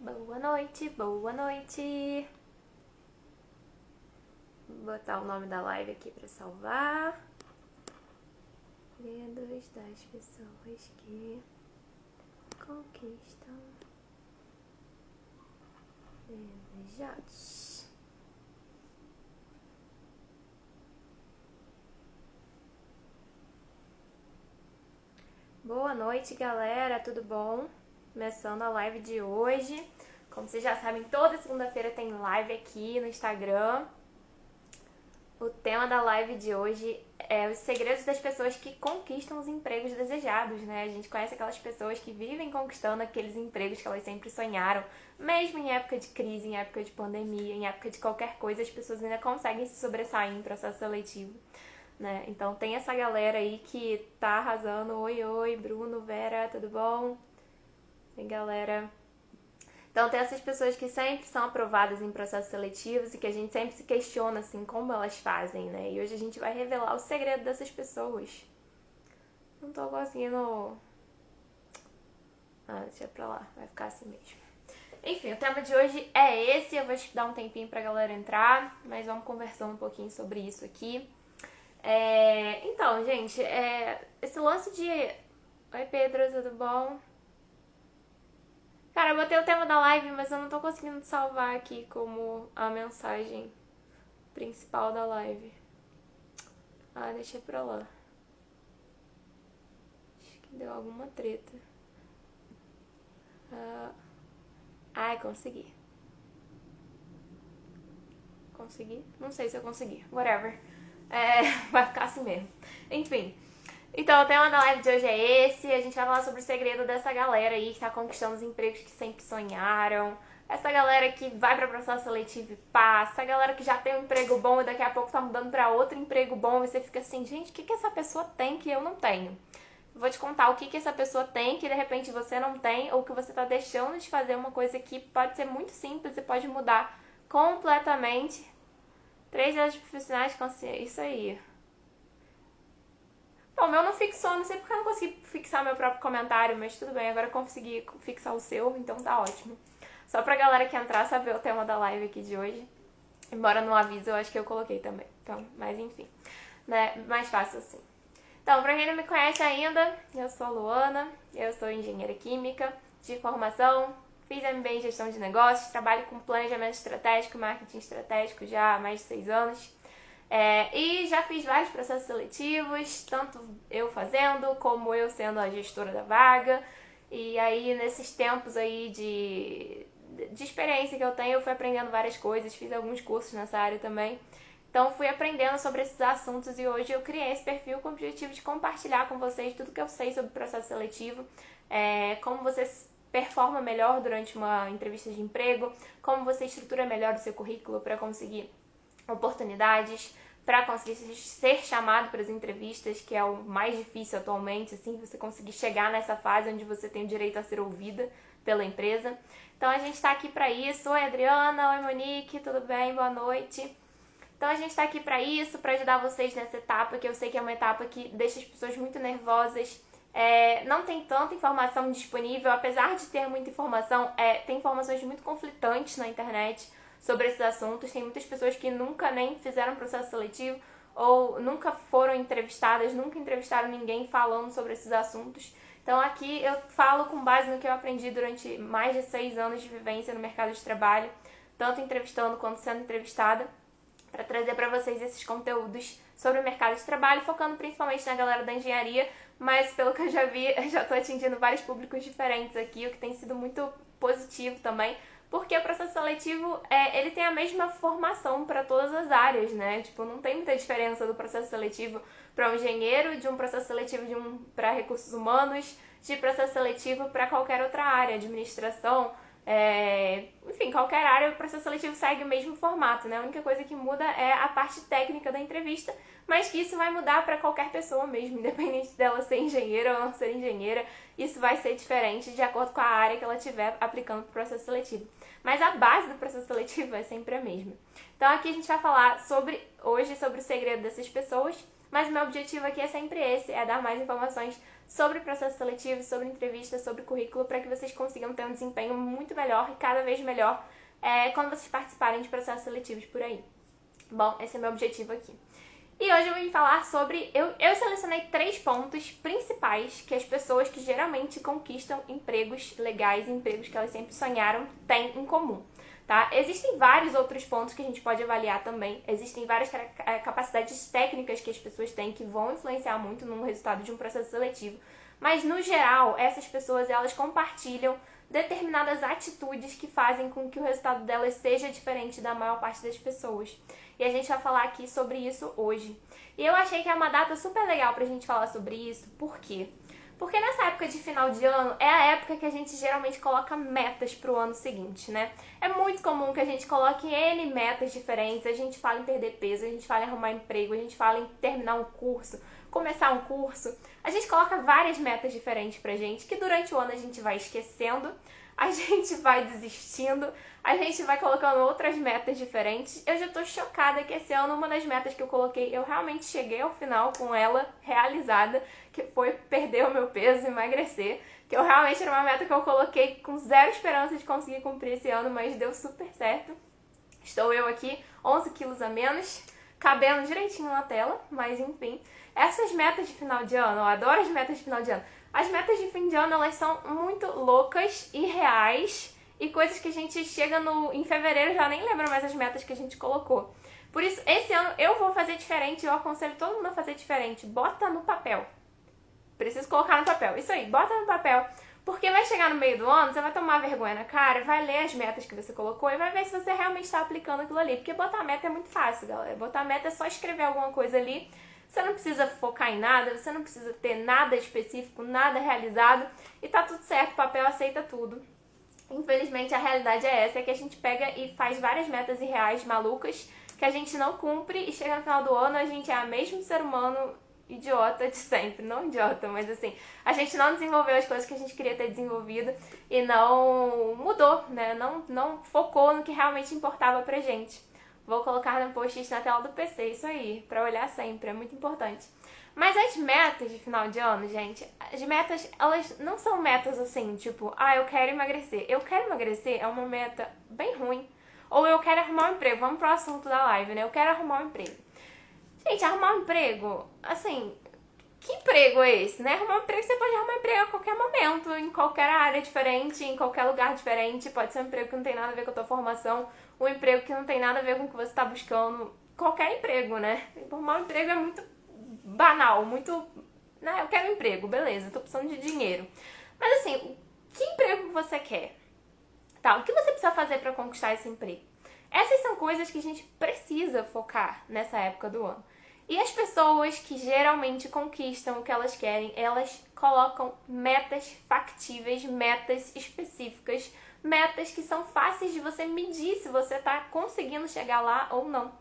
Boa noite, boa noite. Vou botar o nome da live aqui pra salvar. Segredos das pessoas que conquistam desejados. Boa noite, galera, tudo bom? Começando a live de hoje. Como vocês já sabem, toda segunda-feira tem live aqui no Instagram. O tema da live de hoje é os segredos das pessoas que conquistam os empregos desejados, né? A gente conhece aquelas pessoas que vivem conquistando aqueles empregos que elas sempre sonharam, mesmo em época de crise, em época de pandemia, em época de qualquer coisa, as pessoas ainda conseguem se sobressair em processo seletivo, né? Então tem essa galera aí que tá arrasando. Oi, Bruno, Vera, tudo bom? Tem galera. Então tem essas pessoas que sempre são aprovadas em processos seletivos e que a gente sempre se questiona assim como elas fazem, né? E hoje a gente vai revelar o segredo dessas pessoas. Não tô conseguindo. Deixa pra lá, vai ficar assim mesmo. Enfim, o tema de hoje é esse. Eu vou dar um tempinho pra galera entrar, mas vamos conversando um pouquinho sobre isso aqui. Então, gente, esse lance de. Oi, Pedro, tudo bom? Cara, eu botei o tema da live, mas eu não tô conseguindo salvar aqui como a mensagem principal da live. Deixa pra lá. Acho que deu alguma treta. Consegui. Consegui? Não sei se eu consegui. Whatever. Vai ficar assim mesmo. Enfim. Então, o tema da live de hoje é esse. A gente vai falar sobre o segredo dessa galera aí que tá conquistando os empregos que sempre sonharam. Essa galera que vai pra processo seletivo e passa. A galera que já tem um emprego bom e daqui a pouco tá mudando pra outro emprego bom. E você fica assim, gente, o que essa pessoa tem que eu não tenho? Vou te contar o que essa pessoa tem que de repente você não tem, ou que você tá deixando de fazer uma coisa que pode ser muito simples e pode mudar completamente. 3 anos de profissionais de consciência. Isso aí. Bom, o meu não fixou, não sei porque eu não consegui fixar meu próprio comentário, mas tudo bem, agora eu consegui fixar o seu, então tá ótimo. Só pra galera que entrar saber o tema da live aqui de hoje. Embora no aviso eu acho que eu coloquei também. Então, mas enfim, né? Mais fácil assim. Então, pra quem não me conhece ainda, eu sou a Luana, eu sou engenheira química de formação, fiz MBA em gestão de negócios, trabalho com planejamento estratégico, marketing estratégico já há mais de 6 anos. E já fiz vários processos seletivos, tanto eu fazendo, como eu sendo a gestora da vaga. E aí, nesses tempos aí de experiência que eu tenho, eu fui aprendendo várias coisas, fiz alguns cursos nessa área também. Então, fui aprendendo sobre esses assuntos e hoje eu criei esse perfil com o objetivo de compartilhar com vocês tudo que eu sei sobre o processo seletivo, como você performa melhor durante uma entrevista de emprego, como você estrutura melhor o seu currículo para conseguir oportunidades, para conseguir ser chamado para as entrevistas, que é o mais difícil atualmente, assim, você conseguir chegar nessa fase onde você tem o direito a ser ouvida pela empresa. Então a gente está aqui para isso. Oi, Adriana, oi, Monique, tudo bem? Boa noite. Então a gente está aqui para isso, para ajudar vocês nessa etapa, que eu sei que é uma etapa que deixa as pessoas muito nervosas. Não tem tanta informação disponível, apesar de ter muita informação, tem informações muito conflitantes na internet sobre esses assuntos. Tem muitas pessoas que nunca nem fizeram processo seletivo ou nunca foram entrevistadas, nunca entrevistaram ninguém falando sobre esses assuntos. Então aqui eu falo com base no que eu aprendi durante mais de 6 anos de vivência no mercado de trabalho, tanto entrevistando quanto sendo entrevistada, para trazer para vocês esses conteúdos sobre o mercado de trabalho, focando principalmente na galera da engenharia, mas pelo que eu já vi, eu já estou atingindo vários públicos diferentes aqui, o que tem sido muito positivo também, porque o processo seletivo, ele tem a mesma formação para todas as áreas, né? Tipo, não tem muita diferença do processo seletivo para um engenheiro, de um processo seletivo para recursos humanos, de processo seletivo para qualquer outra área, administração, enfim, qualquer área, o processo seletivo segue o mesmo formato, né? A única coisa que muda é a parte técnica da entrevista, mas que isso vai mudar para qualquer pessoa mesmo, independente dela ser engenheira ou não ser engenheira, isso vai ser diferente de acordo com a área que ela estiver aplicando para o processo seletivo. Mas a base do processo seletivo é sempre a mesma. Então aqui a gente vai falar hoje sobre o segredo dessas pessoas, mas o meu objetivo aqui é sempre esse, é dar mais informações sobre processo seletivo, sobre entrevista, sobre currículo, para que vocês consigam ter um desempenho muito melhor e cada vez melhor quando vocês participarem de processos seletivos por aí. Bom, esse é meu objetivo aqui. E hoje eu vim falar sobre... Eu selecionei 3 pontos principais que as pessoas que geralmente conquistam empregos legais, empregos que elas sempre sonharam, têm em comum. Tá? Existem vários outros pontos que a gente pode avaliar também. Existem várias capacidades técnicas que as pessoas têm que vão influenciar muito no resultado de um processo seletivo. Mas, no geral, essas pessoas elas compartilham determinadas atitudes que fazem com que o resultado delas seja diferente da maior parte das pessoas. E a gente vai falar aqui sobre isso hoje. E eu achei que é uma data super legal pra gente falar sobre isso. Por quê? Porque nessa época de final de ano é a época que a gente geralmente coloca metas pro ano seguinte, né? É muito comum que a gente coloque N metas diferentes, a gente fala em perder peso, a gente fala em arrumar emprego, a gente fala em terminar um curso, começar um curso. A gente coloca várias metas diferentes pra gente, que durante o ano a gente vai esquecendo, a gente vai desistindo, a gente vai colocando outras metas diferentes. Eu já tô chocada que esse ano uma das metas que eu coloquei, eu realmente cheguei ao final com ela realizada, que foi perder o meu peso, emagrecer, que eu realmente era uma meta que eu coloquei com zero esperança de conseguir cumprir esse ano, mas deu super certo. Estou eu aqui, 11 quilos a menos, cabendo direitinho na tela, mas enfim. Essas metas de final de ano, eu adoro as metas de final de ano. As metas de fim de ano, elas são muito loucas e reais e coisas que a gente chega em fevereiro já nem lembra mais as metas que a gente colocou. Por isso, esse ano eu vou fazer diferente, eu aconselho todo mundo a fazer diferente. Bota no papel. Preciso colocar no papel. Isso aí, bota no papel. Porque vai chegar no meio do ano, você vai tomar vergonha na cara, vai ler as metas que você colocou e vai ver se você realmente está aplicando aquilo ali. Porque botar meta é muito fácil, galera. Botar meta é só escrever alguma coisa ali. Você não precisa focar em nada, você não precisa ter nada específico, nada realizado e tá tudo certo, o papel aceita tudo. Infelizmente a realidade é essa, é que a gente pega e faz várias metas irreais, malucas, que a gente não cumpre e chega no final do ano a gente é o mesmo ser humano idiota de sempre. Não idiota, mas assim, a gente não desenvolveu as coisas que a gente queria ter desenvolvido e não mudou, né? Não focou no que realmente importava pra gente. Vou colocar no post-it na tela do PC, isso aí, pra olhar sempre, é muito importante. Mas as metas de final de ano, gente, as metas, elas não são metas assim, tipo, eu quero emagrecer. Eu quero emagrecer é uma meta bem ruim. Ou eu quero arrumar um emprego, vamos pro assunto da live, né? Eu quero arrumar um emprego. Gente, arrumar um emprego, assim, que emprego é esse, né? Arrumar um emprego, você pode arrumar um emprego a qualquer momento, em qualquer área diferente, em qualquer lugar diferente. Pode ser um emprego que não tem nada a ver com a tua formação, um emprego que não tem nada a ver com o que você está buscando. Qualquer emprego, né? Arrumar um emprego é muito banal, muito... né? Eu quero um emprego, beleza, tô precisando de dinheiro. Mas assim, que emprego você quer? Tá, o que você precisa fazer para conquistar esse emprego? Essas são coisas que a gente precisa focar nessa época do ano. E as pessoas que geralmente conquistam o que elas querem, elas colocam metas factíveis, metas específicas, metas que são fáceis de você medir se você está conseguindo chegar lá ou não.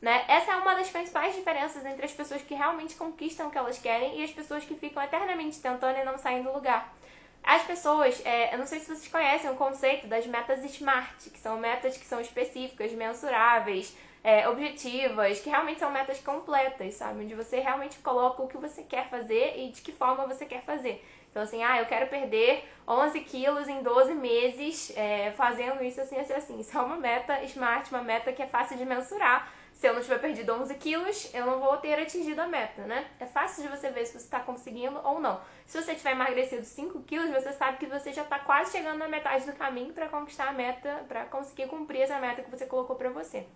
Né? Essa é uma das principais diferenças entre as pessoas que realmente conquistam o que elas querem e as pessoas que ficam eternamente tentando e não saem do lugar. As pessoas, eu não sei se vocês conhecem o conceito das metas SMART, que são metas que são específicas, mensuráveis, objetivas, que realmente são metas completas, sabe? Onde você realmente coloca o que você quer fazer e de que forma você quer fazer. Então assim, eu quero perder 11 quilos em 12 meses fazendo isso assim, assim, assim. Isso é uma meta SMART, uma meta que é fácil de mensurar. Se eu não tiver perdido 11 quilos, eu não vou ter atingido a meta, né? É fácil de você ver se você está conseguindo ou não. Se você tiver emagrecido 5 quilos, você sabe que você já está quase chegando na metade do caminho para conquistar a meta, para conseguir cumprir essa meta que você colocou para você.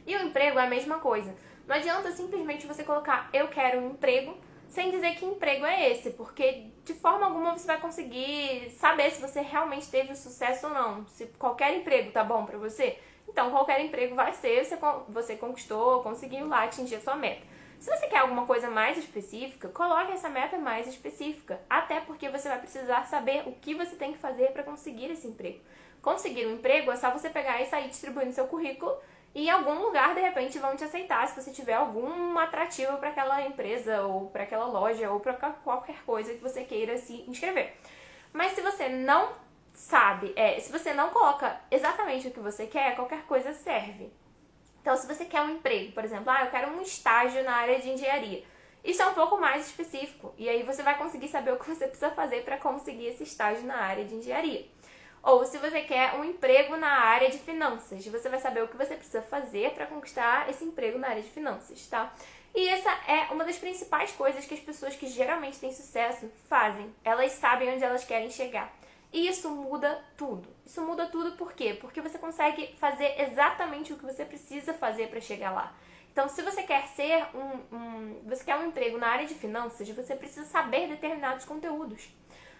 E o emprego é a mesma coisa. Não adianta simplesmente você colocar eu quero um emprego sem dizer que emprego é esse, porque de forma alguma você vai conseguir saber se você realmente teve sucesso ou não. Se qualquer emprego tá bom pra você, então qualquer emprego vai ser, você conquistou, conseguiu lá atingir a sua meta. Se você quer alguma coisa mais específica, coloque essa meta mais específica, até porque você vai precisar saber o que você tem que fazer para conseguir esse emprego. Conseguir um emprego é só você pegar e sair distribuindo seu currículo e em algum lugar, de repente, vão te aceitar se você tiver algum atrativo para aquela empresa ou para aquela loja ou para qualquer coisa que você queira se inscrever. Mas se você não sabe, se você não coloca exatamente o que você quer, qualquer coisa serve. Então, se você quer um emprego, por exemplo, eu quero um estágio na área de engenharia. Isso é um pouco mais específico, e aí você vai conseguir saber o que você precisa fazer para conseguir esse estágio na área de engenharia. Ou se você quer um emprego na área de finanças, você vai saber o que você precisa fazer para conquistar esse emprego na área de finanças, tá? E essa é uma das principais coisas que as pessoas que geralmente têm sucesso fazem. Elas sabem onde elas querem chegar. E isso muda tudo. Isso muda tudo por quê? Porque você consegue fazer exatamente o que você precisa fazer para chegar lá. Então, se você quer ser você quer um emprego na área de finanças, você precisa saber determinados conteúdos.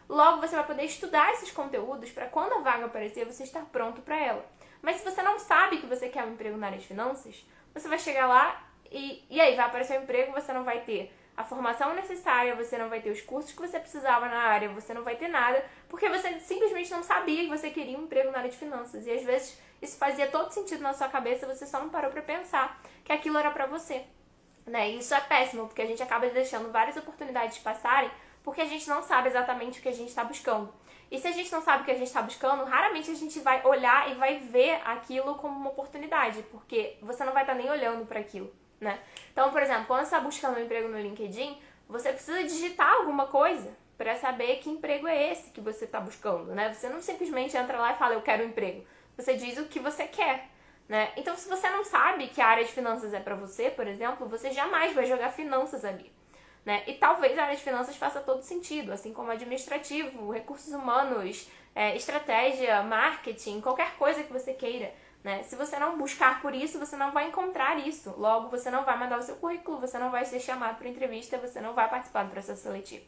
Logo, você vai poder estudar esses conteúdos para quando a vaga aparecer, você estar pronto para ela. Mas se você não sabe que você quer um emprego na área de finanças, você vai chegar lá e aí vai aparecer um emprego, você não vai ter a formação necessária, você não vai ter os cursos que você precisava na área, você não vai ter nada, porque você simplesmente não sabia que você queria um emprego na área de finanças. E às vezes isso fazia todo sentido na sua cabeça, você só não parou para pensar que aquilo era para você. Né? E isso é péssimo, porque a gente acaba deixando várias oportunidades passarem porque a gente não sabe exatamente o que a gente está buscando. E se a gente não sabe o que a gente está buscando, raramente a gente vai olhar e vai ver aquilo como uma oportunidade, porque você não vai estar nem olhando para aquilo, né? Então, por exemplo, quando você está buscando um emprego no LinkedIn, você precisa digitar alguma coisa para saber que emprego é esse que você está buscando, né? Você não simplesmente entra lá e fala, eu quero um emprego. Você diz o que você quer, né? Então, se você não sabe que a área de finanças é para você, por exemplo, você jamais vai jogar finanças ali. Né? E talvez a área de finanças faça todo sentido, assim como administrativo, recursos humanos, estratégia, marketing, qualquer coisa que você queira. Né? Se você não buscar por isso, você não vai encontrar isso. Logo, você não vai mandar o seu currículo, você não vai ser chamado para entrevista, você não vai participar do processo seletivo.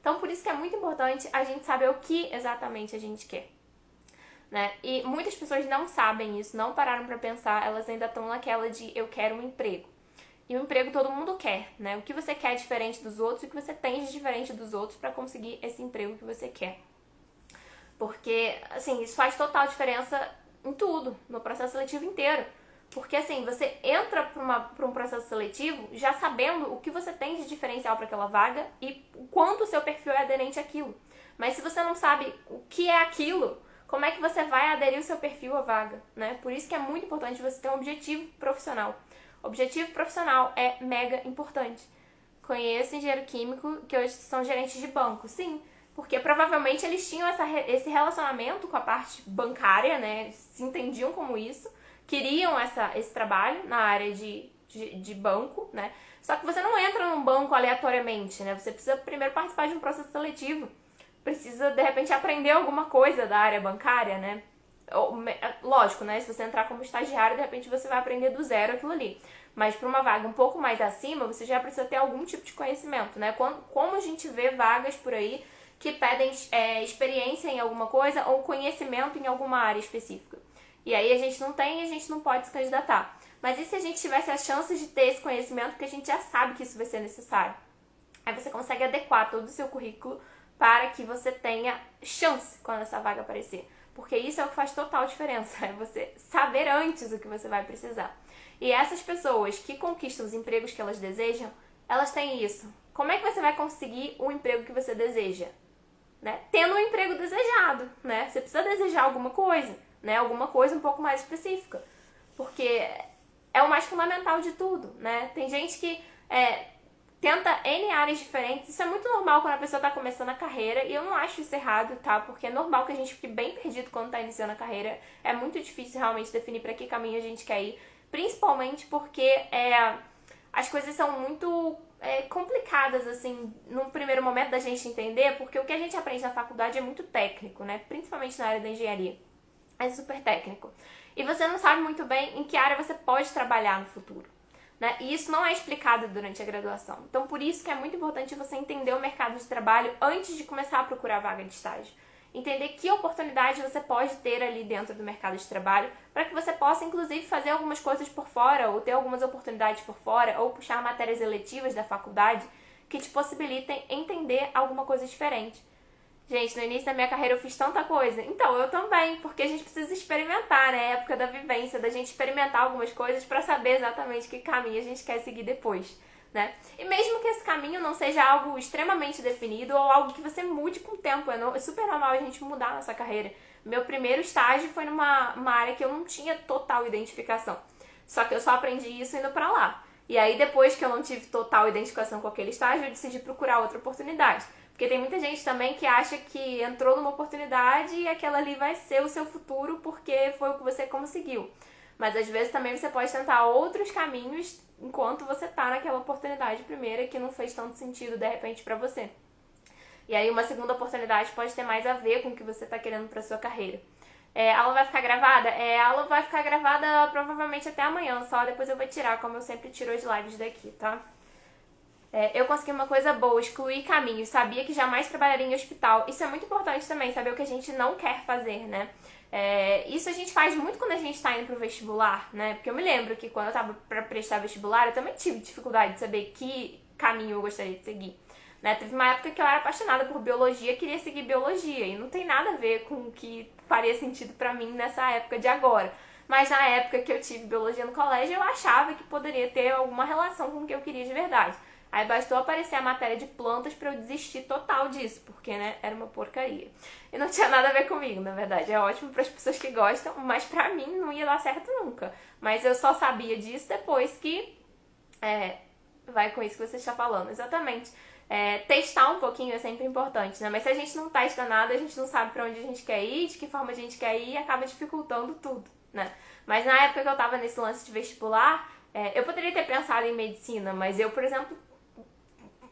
Então, por isso que é muito importante a gente saber o que exatamente a gente quer. Né? E muitas pessoas não sabem isso, não pararam para pensar, elas ainda estão naquela de eu quero um emprego. E o emprego todo mundo quer, né? O que você quer é diferente dos outros e o que você tem de diferente dos outros para conseguir esse emprego que você quer. Porque, assim, isso faz total diferença em tudo, no processo seletivo inteiro. Porque, assim, você entra para um processo seletivo já sabendo o que você tem de diferencial para aquela vaga e o quanto o seu perfil é aderente àquilo. Mas se você não sabe o que é aquilo, como é que você vai aderir o seu perfil à vaga, né? Por isso que é muito importante você ter um objetivo profissional. Objetivo profissional é mega importante. Conheço engenheiro químico que hoje são gerentes de banco, sim, porque provavelmente eles tinham esse relacionamento com a parte bancária, né? Se entendiam como isso, queriam esse trabalho na área de banco, né? Só que você não entra num banco aleatoriamente, né? Você precisa primeiro participar de um processo seletivo, precisa de repente aprender alguma coisa da área bancária, né? Lógico, né? Se você entrar como estagiário, de repente você vai aprender do zero aquilo ali. Mas para uma vaga um pouco mais acima, você já precisa ter algum tipo de conhecimento, né? Como a gente vê vagas por aí que pedem experiência em alguma coisa ou conhecimento em alguma área específica. E aí a gente não tem e a gente não pode se candidatar. Mas e se a gente tivesse a chance de ter esse conhecimento, porque a gente já sabe que isso vai ser necessário? Aí você consegue adequar todo o seu currículo para que você tenha chance quando essa vaga aparecer. Porque isso é o que faz total diferença, é você saber antes o que você vai precisar. E essas pessoas que conquistam os empregos que elas desejam, elas têm isso. Como é que você vai conseguir o emprego que você deseja? Né? Tendo um emprego desejado, né? Você precisa desejar alguma coisa, né? Alguma coisa um pouco mais específica. Porque é o mais fundamental de tudo, né? Tem gente que tenta N áreas diferentes. Isso é muito normal quando a pessoa está começando a carreira. E eu não acho isso errado, tá? Porque é normal que a gente fique bem perdido quando está iniciando a carreira. É muito difícil realmente definir para que caminho a gente quer ir. Principalmente porque as coisas são muito complicadas, assim, num primeiro momento da gente entender. Porque o que a gente aprende na faculdade é muito técnico, né? Principalmente na área da engenharia. É super técnico. E você não sabe muito bem em que área você pode trabalhar no futuro. Né? E isso não é explicado durante a graduação. Então, por isso que é muito importante você entender o mercado de trabalho antes de começar a procurar vaga de estágio. Entender que oportunidade você pode ter ali dentro do mercado de trabalho para que você possa, inclusive, fazer algumas coisas por fora ou ter algumas oportunidades por fora ou puxar matérias eletivas da faculdade que te possibilitem entender alguma coisa diferente. Gente, no início da minha carreira eu fiz tanta coisa. Então, eu também, porque a gente precisa experimentar, né? É a época da vivência, da gente experimentar algumas coisas para saber exatamente que caminho a gente quer seguir depois, né? E mesmo que esse caminho não seja algo extremamente definido ou algo que você mude com o tempo, é super normal a gente mudar a nossa carreira. Meu primeiro estágio foi numa área que eu não tinha total identificação. Só que eu só aprendi isso indo pra lá. E aí, depois que eu não tive total identificação com aquele estágio, eu decidi procurar outra oportunidade. Porque tem muita gente também que acha que entrou numa oportunidade e aquela ali vai ser o seu futuro porque foi o que você conseguiu. Mas às vezes também você pode tentar outros caminhos enquanto você tá naquela oportunidade primeira que não fez tanto sentido de repente pra você. E aí uma segunda oportunidade pode ter mais a ver com o que você tá querendo pra sua carreira. A aula vai ficar gravada? A aula vai ficar gravada provavelmente até amanhã, só depois eu vou tirar, como eu sempre tiro as lives daqui, tá? Eu consegui uma coisa boa, excluir caminhos, sabia que jamais trabalharia em hospital. Isso é muito importante também, saber o que a gente não quer fazer, né? Isso a gente faz muito quando a gente tá indo pro vestibular, né? Porque eu me lembro que quando eu tava pra prestar vestibular, eu também tive dificuldade de saber que caminho eu gostaria de seguir. Né? Teve uma época que eu era apaixonada por biologia, queria seguir biologia, e não tem nada a ver com o que faria sentido pra mim nessa época de agora. Mas na época que eu tive biologia no colégio, eu achava que poderia ter alguma relação com o que eu queria de verdade. Aí bastou aparecer a matéria de plantas pra eu desistir total disso, porque, né, era uma porcaria. E não tinha nada a ver comigo, na verdade. É ótimo pras pessoas que gostam, mas pra mim não ia dar certo nunca. Mas eu só sabia disso depois que... vai com isso que você está falando, exatamente. Testar um pouquinho é sempre importante, né? Mas se a gente não testa nada, a gente não sabe pra onde a gente quer ir, de que forma a gente quer ir, e acaba dificultando tudo, né? Mas na época que eu tava nesse lance de vestibular, eu poderia ter pensado em medicina, mas eu, por exemplo,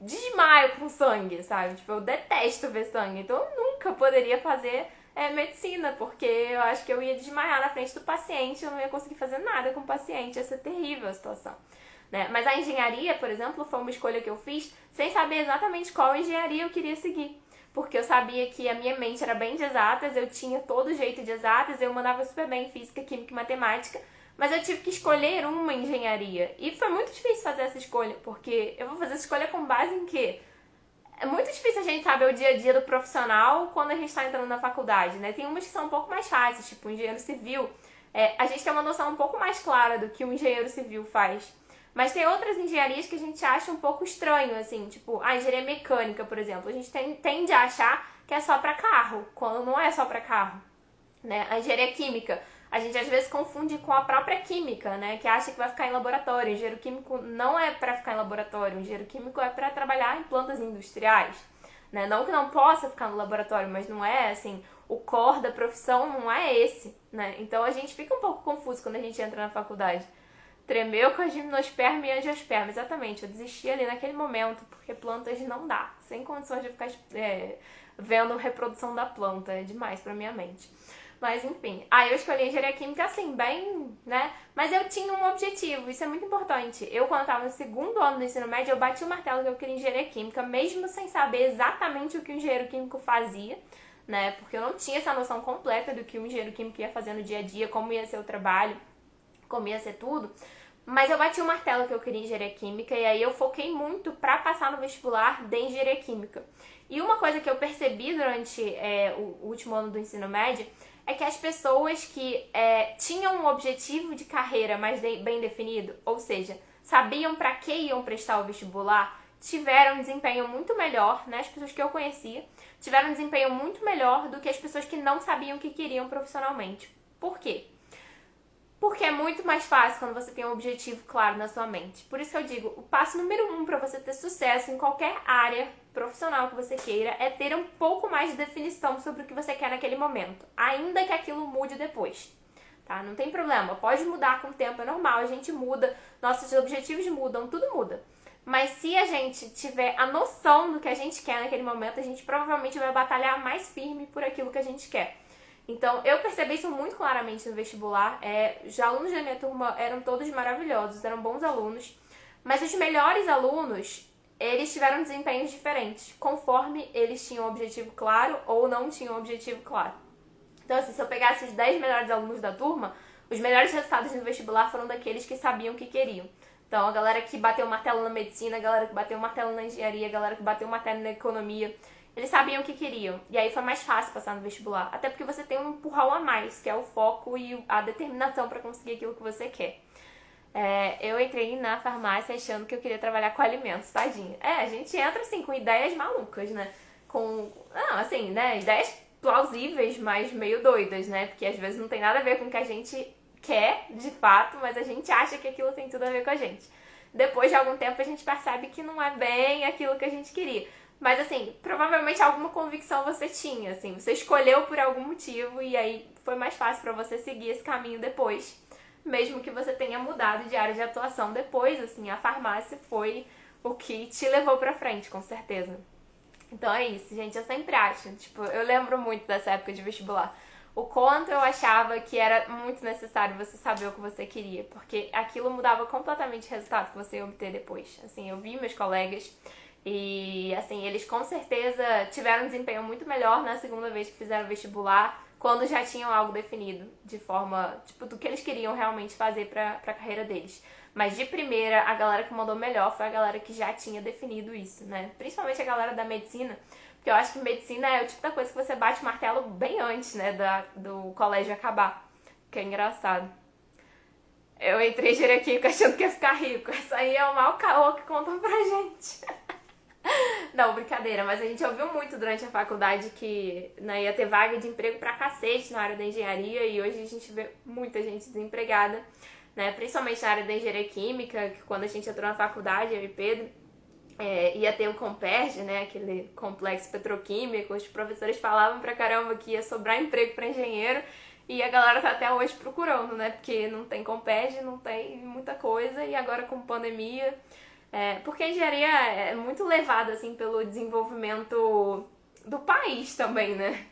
desmaio com sangue, sabe? Tipo, eu detesto ver sangue, então eu nunca poderia fazer medicina, porque eu acho que eu ia desmaiar na frente do paciente, eu não ia conseguir fazer nada com o paciente, ia ser terrível a situação. Né? Mas a engenharia, por exemplo, foi uma escolha que eu fiz sem saber exatamente qual engenharia eu queria seguir. Porque eu sabia que a minha mente era bem de exatas, eu tinha todo o jeito de exatas, eu mandava super bem em física, química e matemática, mas eu tive que escolher uma engenharia. E foi muito difícil fazer essa escolha, porque eu vou fazer essa escolha com base em quê? É muito difícil a gente saber o dia a dia do profissional quando a gente está entrando na faculdade, né? Tem umas que são um pouco mais fáceis, tipo o engenheiro civil. A gente tem uma noção um pouco mais clara do que o engenheiro civil faz. Mas tem outras engenharias que a gente acha um pouco estranho, assim, tipo a engenharia mecânica, por exemplo. A gente tende a achar que é só pra carro, quando não é só pra carro, né? A engenharia química, a gente às vezes confunde com a própria química, né? Que acha que vai ficar em laboratório. O engenheiro químico não é pra ficar em laboratório, o engenheiro químico é pra trabalhar em plantas industriais, né? Não que não possa ficar no laboratório, mas não é, assim, o core da profissão não é esse, né? Então a gente fica um pouco confuso quando a gente entra na faculdade. Tremeu com a gimnosperma e angiosperma, exatamente. Eu desisti ali naquele momento, porque plantas não dá. Sem condições de ficar vendo reprodução da planta. É demais pra minha mente. Mas enfim. Eu escolhi engenharia química assim, bem, né? Mas eu tinha um objetivo, isso é muito importante. Eu, quando eu tava no segundo ano do ensino médio, eu bati o martelo que eu queria engenharia química, mesmo sem saber exatamente o que o engenheiro químico fazia, né? Porque eu não tinha essa noção completa do que o engenheiro químico ia fazer no dia a dia, como ia ser o trabalho, como ia ser tudo, mas eu bati o martelo que eu queria engenharia química e aí eu foquei muito pra passar no vestibular de engenharia química. E uma coisa que eu percebi durante o último ano do ensino médio é que as pessoas que tinham um objetivo de carreira mais bem definido, ou seja, sabiam pra que iam prestar o vestibular, tiveram um desempenho muito melhor, né? As pessoas que eu conhecia tiveram um desempenho muito melhor do que as pessoas que não sabiam o que queriam profissionalmente. Por quê? Porque é muito mais fácil quando você tem um objetivo claro na sua mente. Por isso que eu digo, o passo número 1 para você ter sucesso em qualquer área profissional que você queira é ter um pouco mais de definição sobre o que você quer naquele momento, ainda que aquilo mude depois. Tá? Não tem problema, pode mudar com o tempo, é normal, a gente muda, nossos objetivos mudam, tudo muda. Mas se a gente tiver a noção do que a gente quer naquele momento, a gente provavelmente vai batalhar mais firme por aquilo que a gente quer. Então, eu percebi isso muito claramente no vestibular. Os alunos da minha turma eram todos maravilhosos, eram bons alunos. Mas os melhores alunos, eles tiveram desempenhos diferentes, conforme eles tinham um objetivo claro ou não tinham um objetivo claro. Então, assim, se eu pegasse os 10 melhores alunos da turma, os melhores resultados no vestibular foram daqueles que sabiam o que queriam. Então, a galera que bateu o martelo na medicina, a galera que bateu o martelo na engenharia, a galera que bateu o martelo na economia, eles sabiam o que queriam. E aí foi mais fácil passar no vestibular. Até porque você tem um empurrão a mais, que é o foco e a determinação para conseguir aquilo que você quer. Eu entrei na farmácia achando que eu queria trabalhar com alimentos, tadinha. A gente entra assim com ideias malucas, né? Ideias plausíveis, mas meio doidas, né? Porque às vezes não tem nada a ver com o que a gente quer, de fato, mas a gente acha que aquilo tem tudo a ver com a gente. depois de algum tempo a gente percebe que não é bem aquilo que a gente queria. Mas assim, provavelmente alguma convicção você tinha, assim, você escolheu por algum motivo e aí foi mais fácil pra você seguir esse caminho depois, mesmo que você tenha mudado de área de atuação depois, assim, a farmácia foi o que te levou pra frente, com certeza. Então é isso, gente, eu sempre acho, tipo, eu lembro muito dessa época de vestibular. O quanto eu achava que era muito necessário você saber o que você queria, porque aquilo mudava completamente o resultado que você ia obter depois. Assim, eu vi meus colegas e, assim, eles com certeza tiveram um desempenho muito melhor na segunda vez que fizeram vestibular, quando já tinham algo definido, de forma, tipo, do que eles queriam realmente fazer pra carreira deles. Mas de primeira, a galera que mandou melhor foi a galera que já tinha definido isso, né? Principalmente a galera da medicina, porque eu acho que medicina é o tipo da coisa que você bate o martelo bem antes, né, do colégio acabar. Que é engraçado. Eu entrei em engenharia química achando que ia ficar rico. Essa aí é o mau caô que contam pra gente. Não, brincadeira, mas a gente ouviu muito durante a faculdade que, né, ia ter vaga de emprego pra cacete na área da engenharia e hoje a gente vê muita gente desempregada, né, principalmente na área da engenharia química, que quando a gente entrou na faculdade, eu e Pedro, ia ter o Comperj, né, aquele complexo petroquímico, os professores falavam pra caramba que ia sobrar emprego pra engenheiro e a galera tá até hoje procurando, né, porque não tem Comperj, não tem muita coisa e agora com pandemia... porque a engenharia é muito levada, assim, pelo desenvolvimento do país também, né?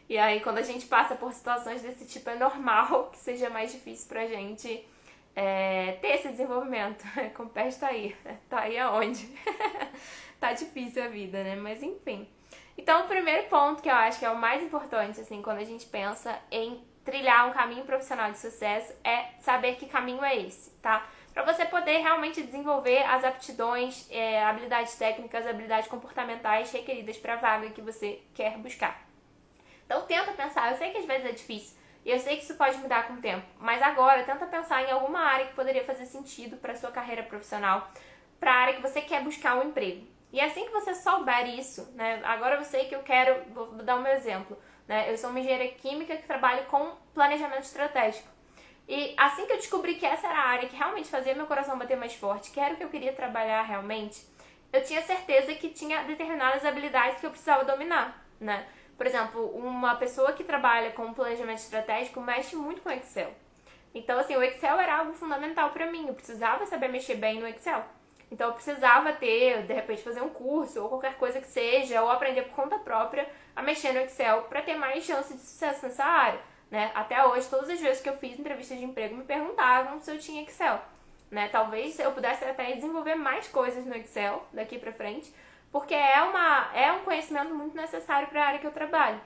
E aí, quando a gente passa por situações desse tipo, é normal que seja mais difícil pra gente ter esse desenvolvimento. Com o pé está aí. Tá aí aonde? Tá difícil a vida, né? Mas enfim. Então, o primeiro ponto que eu acho que é o mais importante, assim, quando a gente pensa em trilhar um caminho profissional de sucesso é saber que caminho é esse, tá? Para você poder realmente desenvolver as aptidões, habilidades técnicas, habilidades comportamentais requeridas para a vaga que você quer buscar. Então tenta pensar, eu sei que às vezes é difícil, e eu sei que isso pode mudar com o tempo, mas agora tenta pensar em alguma área que poderia fazer sentido para a sua carreira profissional, para a área que você quer buscar um emprego. E assim que você souber isso, né, agora eu sei que eu quero, vou dar o meu exemplo, né, eu sou uma engenheira química que trabalha com planejamento estratégico. E assim que eu descobri que essa era a área que realmente fazia meu coração bater mais forte, que era o que eu queria trabalhar realmente, eu tinha certeza que tinha determinadas habilidades que eu precisava dominar, né? Por exemplo, uma pessoa que trabalha com planejamento estratégico mexe muito com Excel. Então, assim, o Excel era algo fundamental para mim. Eu precisava saber mexer bem no Excel. Então, eu precisava ter, de repente, fazer um curso ou qualquer coisa que seja, ou aprender por conta própria a mexer no Excel para ter mais chance de sucesso nessa área. Né? Até hoje, todas as vezes que eu fiz entrevista de emprego, me perguntavam se eu tinha Excel. Né? Talvez eu pudesse até desenvolver mais coisas no Excel daqui pra frente, porque é um conhecimento muito necessário para a área que eu trabalho.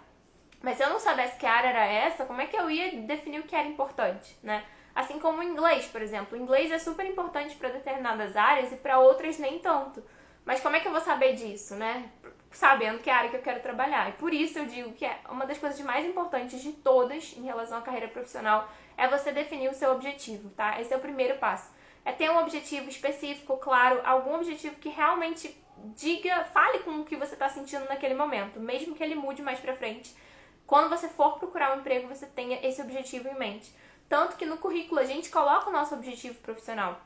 Mas se eu não soubesse que área era essa, como é que eu ia definir o que era importante? Né? Assim como o inglês, por exemplo. O inglês é super importante para determinadas áreas e para outras nem tanto. Mas como é que eu vou saber disso, né? Sabendo que é a área que eu quero trabalhar. E por isso eu digo que uma das coisas mais importantes de todas em relação à carreira profissional é você definir o seu objetivo, tá? Esse é o primeiro passo. É ter um objetivo específico, claro, algum objetivo que realmente fale com o que você está sentindo naquele momento, mesmo que ele mude mais pra frente. Quando você for procurar um emprego, você tenha esse objetivo em mente. Tanto que no currículo a gente coloca o nosso objetivo profissional.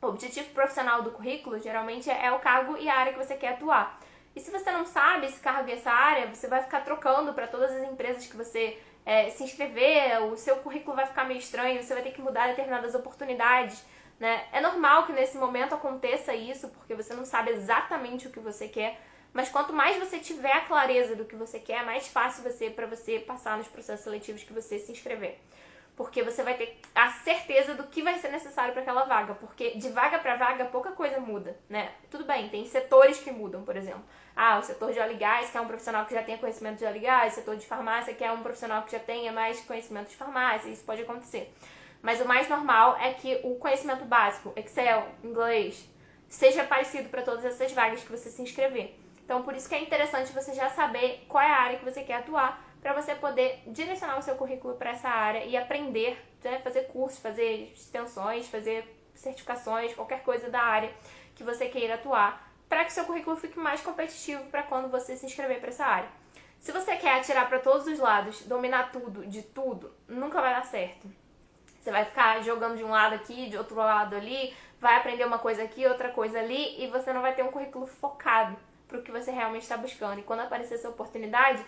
O objetivo profissional do currículo geralmente é o cargo e a área que você quer atuar. E se você não sabe esse cargo e essa área, você vai ficar trocando para todas as empresas que você se inscrever, o seu currículo vai ficar meio estranho, você vai ter que mudar determinadas oportunidades. Né? É normal que nesse momento aconteça isso, porque você não sabe exatamente o que você quer, mas quanto mais você tiver a clareza do que você quer, mais fácil vai ser para você passar nos processos seletivos que você se inscrever. Porque você vai ter a certeza do que vai ser necessário para aquela vaga. Porque de vaga para vaga, pouca coisa muda, né? Tudo bem, tem setores que mudam, por exemplo. O setor de óleo e gás, que é um profissional que já tenha conhecimento de óleo e gás. O setor de farmácia, que é um profissional que já tenha mais conhecimento de farmácia. Isso pode acontecer. Mas o mais normal é que o conhecimento básico, Excel, inglês, seja parecido para todas essas vagas que você se inscrever. Então, por isso que é interessante você já saber qual é a área que você quer atuar, para você poder direcionar o seu currículo para essa área e aprender, né, fazer cursos, fazer extensões, fazer certificações, qualquer coisa da área que você queira atuar, para que seu currículo fique mais competitivo para quando você se inscrever para essa área. Se você quer atirar para todos os lados, dominar tudo, de tudo, nunca vai dar certo. Você vai ficar jogando de um lado aqui, de outro lado ali, vai aprender uma coisa aqui, outra coisa ali, e você não vai ter um currículo focado para o que você realmente está buscando. E quando aparecer essa oportunidade,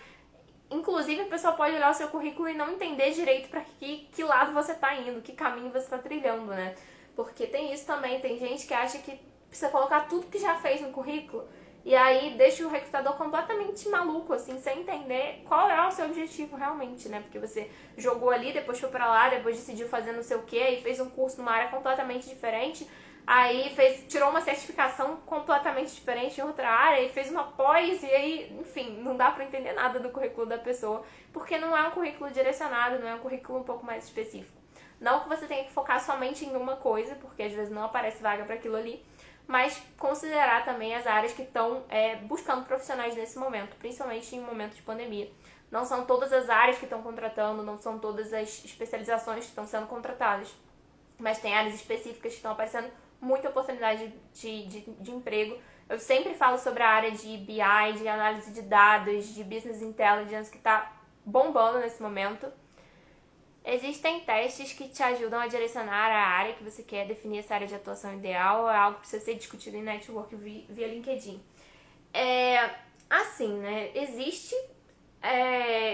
inclusive a pessoa pode olhar o seu currículo e não entender direito para que lado você está indo, que caminho você está trilhando, né? Porque tem isso também, tem gente que acha que precisa colocar tudo que já fez no currículo e aí deixa o recrutador completamente maluco, assim, sem entender qual é o seu objetivo realmente, né? Porque você jogou ali, depois foi pra lá, depois decidiu fazer não sei o quê e fez um curso numa área completamente diferente, aí tirou uma certificação completamente diferente em outra área e fez uma pós e aí, enfim, não dá pra entender nada do currículo da pessoa, porque não é um currículo direcionado, não é um currículo um pouco mais específico. Não que você tenha que focar somente em uma coisa, porque às vezes não aparece vaga para aquilo ali, mas considerar também as áreas que estão buscando profissionais nesse momento, principalmente em um momento de pandemia. Não são todas as áreas que estão contratando, não são todas as especializações que estão sendo contratadas, mas tem áreas específicas que estão aparecendo muita oportunidade de emprego. Eu sempre falo sobre a área de BI, de análise de dados, de Business Intelligence, que está bombando nesse momento. Existem testes que te ajudam a direcionar a área que você quer, definir essa área de atuação ideal, é algo que precisa ser discutido em network via LinkedIn. Assim, né, existe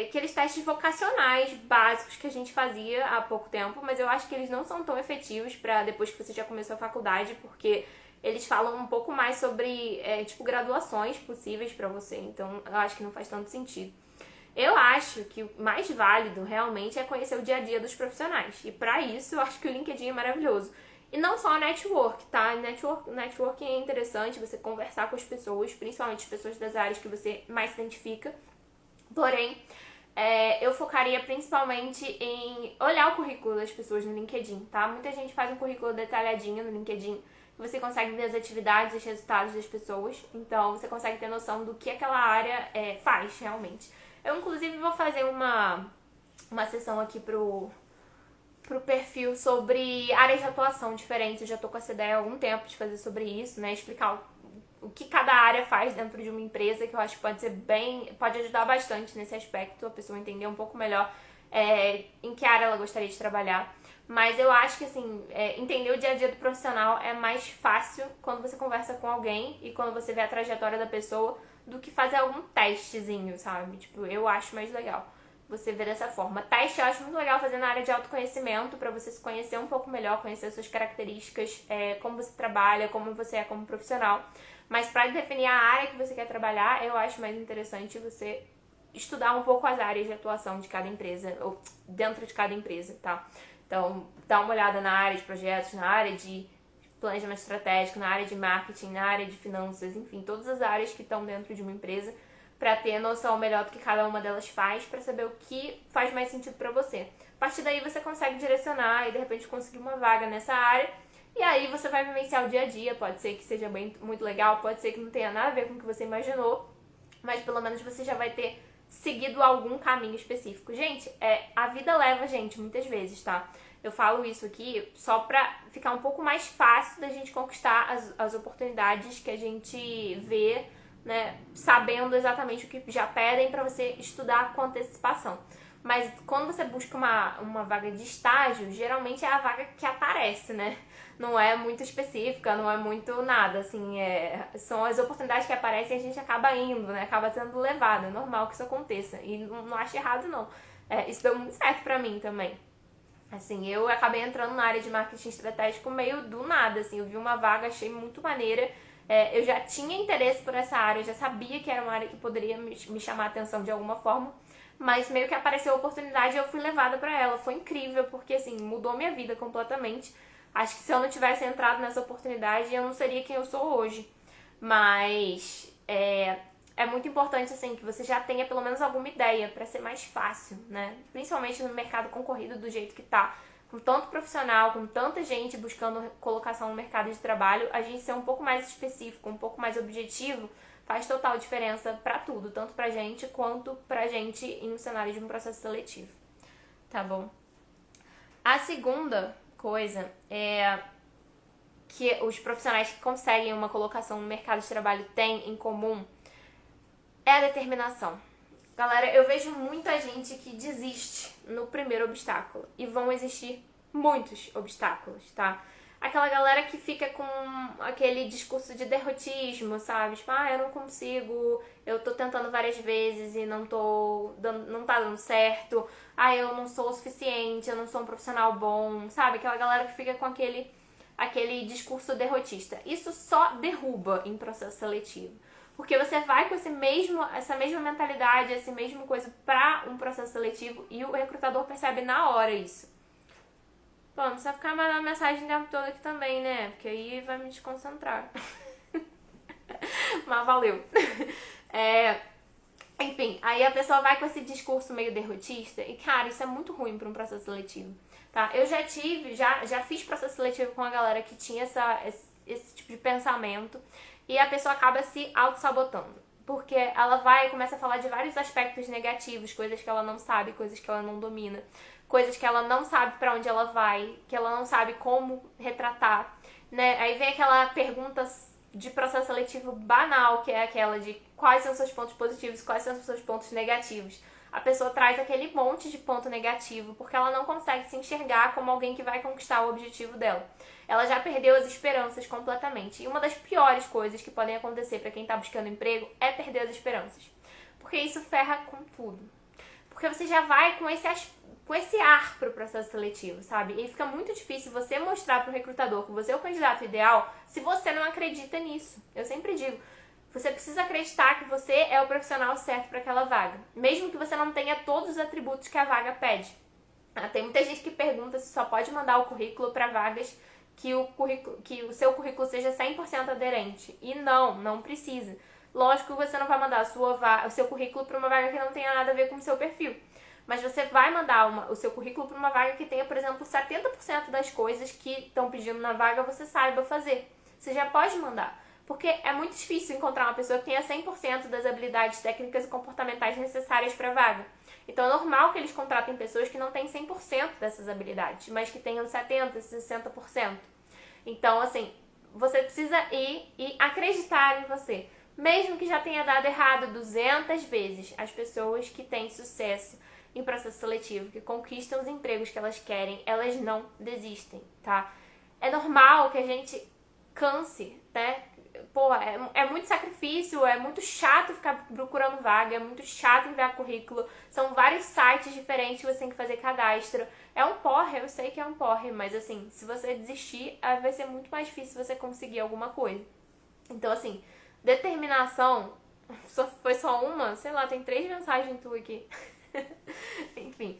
aqueles testes vocacionais básicos que a gente fazia há pouco tempo, mas eu acho que eles não são tão efetivos para depois que você já começou a faculdade, porque eles falam um pouco mais sobre, graduações possíveis para você, então eu acho que não faz tanto sentido. Eu acho que o mais válido realmente é conhecer o dia a dia dos profissionais. E para isso eu acho que o LinkedIn é maravilhoso. E não só a network, tá? Networking é interessante, você conversar com as pessoas, principalmente as pessoas das áreas que você mais se identifica. Porém, eu focaria principalmente em olhar o currículo das pessoas no LinkedIn, tá? Muita gente faz um currículo detalhadinho no LinkedIn. Você consegue ver as atividades e os resultados das pessoas. Então, você consegue ter noção do que aquela área faz realmente. Eu, inclusive, vou fazer uma sessão aqui pro perfil sobre áreas de atuação diferentes. Eu já tô com essa ideia há algum tempo de fazer sobre isso, né? Explicar o que cada área faz dentro de uma empresa, que eu acho que pode ajudar bastante nesse aspecto, a pessoa entender um pouco melhor em que área ela gostaria de trabalhar. Mas eu acho que, assim, entender o dia a dia do profissional é mais fácil quando você conversa com alguém e quando você vê a trajetória da pessoa do que fazer algum testezinho, sabe? Tipo, eu acho mais legal você ver dessa forma. Teste eu acho muito legal fazer na área de autoconhecimento, pra você se conhecer um pouco melhor, conhecer as suas características, como você trabalha, como você é como profissional. Mas pra definir a área que você quer trabalhar, eu acho mais interessante você estudar um pouco as áreas de atuação de cada empresa, ou dentro de cada empresa, tá? Então, dá uma olhada na área de projetos, na área de planejamento estratégico, na área de marketing, na área de finanças, enfim, todas as áreas que estão dentro de uma empresa, para ter noção melhor do que cada uma delas faz, para saber o que faz mais sentido para você. A partir daí você consegue direcionar e de repente conseguir uma vaga nessa área, e aí você vai vivenciar o dia a dia. Pode ser que seja muito legal, pode ser que não tenha nada a ver com o que você imaginou, mas pelo menos você já vai ter seguido algum caminho específico. Gente, a vida leva a gente muitas vezes, tá? Eu falo isso aqui só pra ficar um pouco mais fácil da gente conquistar as oportunidades que a gente vê, né, sabendo exatamente o que já pedem pra você estudar com antecipação. Mas quando você busca uma vaga de estágio, geralmente é a vaga que aparece, né? Não é muito específica, não é muito nada, assim, são as oportunidades que aparecem e a gente acaba indo, né? Acaba sendo levado, é normal que isso aconteça. E não acho errado, não. Isso deu muito certo pra mim também. Assim, eu acabei entrando na área de marketing estratégico meio do nada, assim, eu vi uma vaga, achei muito maneira. Eu já tinha interesse por essa área, eu já sabia que era uma área que poderia me chamar a atenção de alguma forma, mas meio que apareceu a oportunidade e eu fui levada pra ela. Foi incrível, porque assim, mudou minha vida completamente. Acho que se eu não tivesse entrado nessa oportunidade, eu não seria quem eu sou hoje. Mas é muito importante, assim, que você já tenha pelo menos alguma ideia pra ser mais fácil, né? Principalmente no mercado concorrido do jeito que tá, com tanto profissional, com tanta gente buscando colocação no mercado de trabalho, a gente ser um pouco mais específico, um pouco mais objetivo, faz total diferença pra tudo, tanto pra gente quanto pra gente em um cenário de um processo seletivo, tá bom? A segunda coisa que os profissionais que conseguem uma colocação no mercado de trabalho têm em comum é a determinação. Galera, eu vejo muita gente que desiste no primeiro obstáculo e vão existir muitos obstáculos, tá? aquela galera que fica com aquele discurso de derrotismo, sabe? Tipo, eu não consigo, eu tô tentando várias vezes e não tá dando certo. Eu não sou o suficiente, eu não sou um profissional bom, sabe? Aquela galera que fica com aquele discurso derrotista. Isso só derruba em processo seletivo. Porque você vai com essa mesma mentalidade, essa mesma coisa pra um processo seletivo e o recrutador percebe na hora isso. Pô, não precisa ficar mandando mensagem o tempo todo aqui também, né? Porque aí vai me desconcentrar. Mas valeu. Enfim, aí a pessoa vai com esse discurso meio derrotista e, cara, isso é muito ruim para um processo seletivo, tá? Eu já fiz processo seletivo com a galera que tinha esse tipo de pensamento e a pessoa acaba se auto-sabotando. Porque ela vai e começa a falar de vários aspectos negativos, coisas que ela não sabe, coisas que ela não domina, coisas que ela não sabe pra onde ela vai, que ela não sabe como retratar, né? Aí vem aquela pergunta de processo seletivo banal, que é aquela de quais são os seus pontos positivos, quais são os seus pontos negativos. A pessoa traz aquele monte de ponto negativo porque ela não consegue se enxergar como alguém que vai conquistar o objetivo dela. Ela já perdeu as esperanças completamente. E uma das piores coisas que podem acontecer para quem tá buscando emprego é perder as esperanças. Porque isso ferra com tudo. Porque você já vai com esse ar pro processo seletivo, sabe? E fica muito difícil você mostrar pro recrutador que você é o candidato ideal se você não acredita nisso. Eu sempre digo, você precisa acreditar que você é o profissional certo para aquela vaga, mesmo que você não tenha todos os atributos que a vaga pede. Tem muita gente que pergunta se só pode mandar o currículo para vagas que o seu currículo seja 100% aderente. E não precisa. Lógico que você não vai mandar o seu currículo para uma vaga que não tenha nada a ver com o seu perfil. Mas você vai mandar o seu currículo para uma vaga que tenha, por exemplo, 70% das coisas que estão pedindo na vaga você saiba fazer. Você já pode mandar. Porque é muito difícil encontrar uma pessoa que tenha 100% das habilidades técnicas e comportamentais necessárias para a vaga. Então é normal que eles contratem pessoas que não têm 100% dessas habilidades, mas que tenham 70%, 60%. Então, assim, você precisa ir e acreditar em você. Mesmo que já tenha dado errado 200 vezes, as pessoas que têm sucesso em processo seletivo, que conquistam os empregos que elas querem, elas não desistem, tá? É normal que a gente canse, né? É muito sacrifício, é muito chato ficar procurando vaga, é muito chato enviar currículo, são vários sites diferentes que você tem que fazer cadastro. É um porre, eu sei que é um porre, mas assim, se você desistir, vai ser muito mais difícil você conseguir alguma coisa. Então, assim, determinação, foi só uma? Sei lá, tem 3 mensagens tu aqui. Enfim,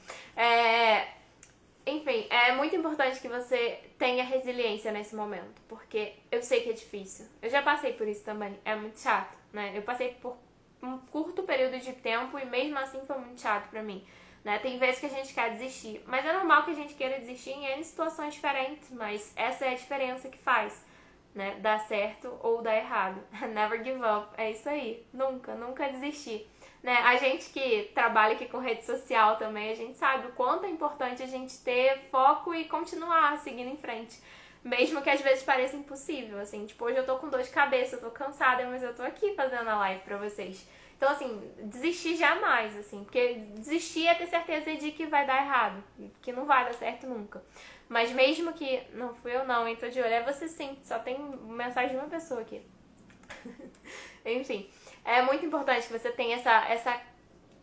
é muito importante que você tenha resiliência nesse momento, porque eu sei que é difícil. Eu já passei por isso também, é muito chato, né? Eu passei por um curto período de tempo e mesmo assim foi muito chato pra mim, né? Tem vezes que a gente quer desistir, mas é normal que a gente queira desistir em N situações diferentes, mas essa é a diferença que faz, né? Dar certo ou dar errado. Never give up, é isso aí, nunca desistir. Né? A gente que trabalha aqui com rede social também, a gente sabe o quanto é importante a gente ter foco e continuar seguindo em frente. Mesmo que às vezes pareça impossível, assim, tipo, hoje eu tô com dor de cabeça, eu tô cansada, mas eu tô aqui fazendo a live pra vocês. Então, assim, desistir jamais, assim, porque desistir é ter certeza de que vai dar errado, que não vai dar certo nunca. Mas mesmo que, não fui eu não, hein, tô de olho, é você sim, só tem mensagem de uma pessoa aqui. Enfim, é muito importante que você tenha essa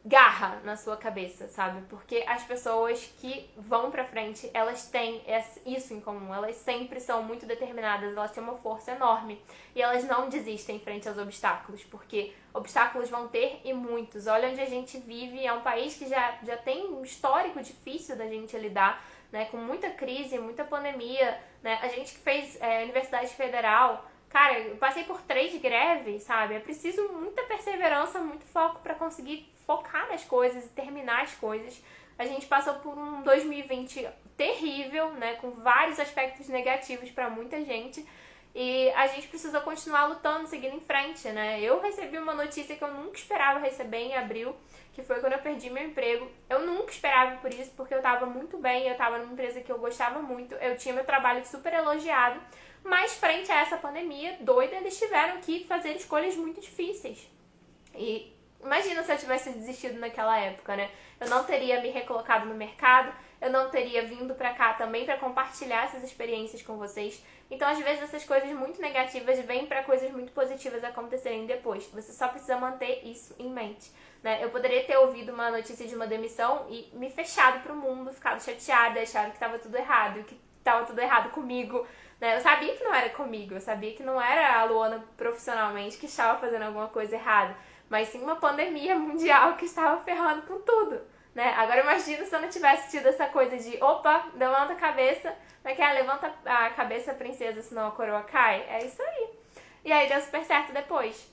garra na sua cabeça, sabe? Porque as pessoas que vão pra frente, elas têm isso em comum. Elas sempre são muito determinadas, elas têm uma força enorme. E elas não desistem frente aos obstáculos, porque obstáculos vão ter e muitos. Olha onde a gente vive, é um país que já tem um histórico difícil da gente lidar, né? Com muita crise, muita pandemia, né? A gente que fez Universidade Federal... Cara, eu passei por 3 greves, sabe? É preciso muita perseverança, muito foco pra conseguir focar nas coisas e terminar as coisas. A gente passou por um 2020 terrível, né? Com vários aspectos negativos pra muita gente. E a gente precisa continuar lutando, seguindo em frente, né? Eu recebi uma notícia que eu nunca esperava receber em abril, que foi quando eu perdi meu emprego. Eu nunca esperava por isso, porque eu tava muito bem, eu tava numa empresa que eu gostava muito, eu tinha meu trabalho super elogiado. Mas frente a essa pandemia doida, eles tiveram que fazer escolhas muito difíceis. E Imagina se eu tivesse desistido naquela época, né? Eu não teria me recolocado no mercado, eu não teria vindo pra cá também pra compartilhar essas experiências com vocês. Então, às vezes, essas coisas muito negativas vêm pra coisas muito positivas acontecerem depois. Você só precisa manter isso em mente, né? Eu poderia ter ouvido uma notícia de uma demissão e me fechado pro mundo, ficado chateada, achado que tava tudo errado, que tava tudo errado comigo, né? Eu sabia que não era comigo, eu sabia que não era a Luana profissionalmente que estava fazendo alguma coisa errada, mas sim uma pandemia mundial que estava ferrando com tudo, né? Agora imagina se eu não tivesse tido essa coisa de, opa, levanta a cabeça, como é que é? Levanta a cabeça, princesa, senão a coroa cai. É isso aí. E aí deu super certo depois.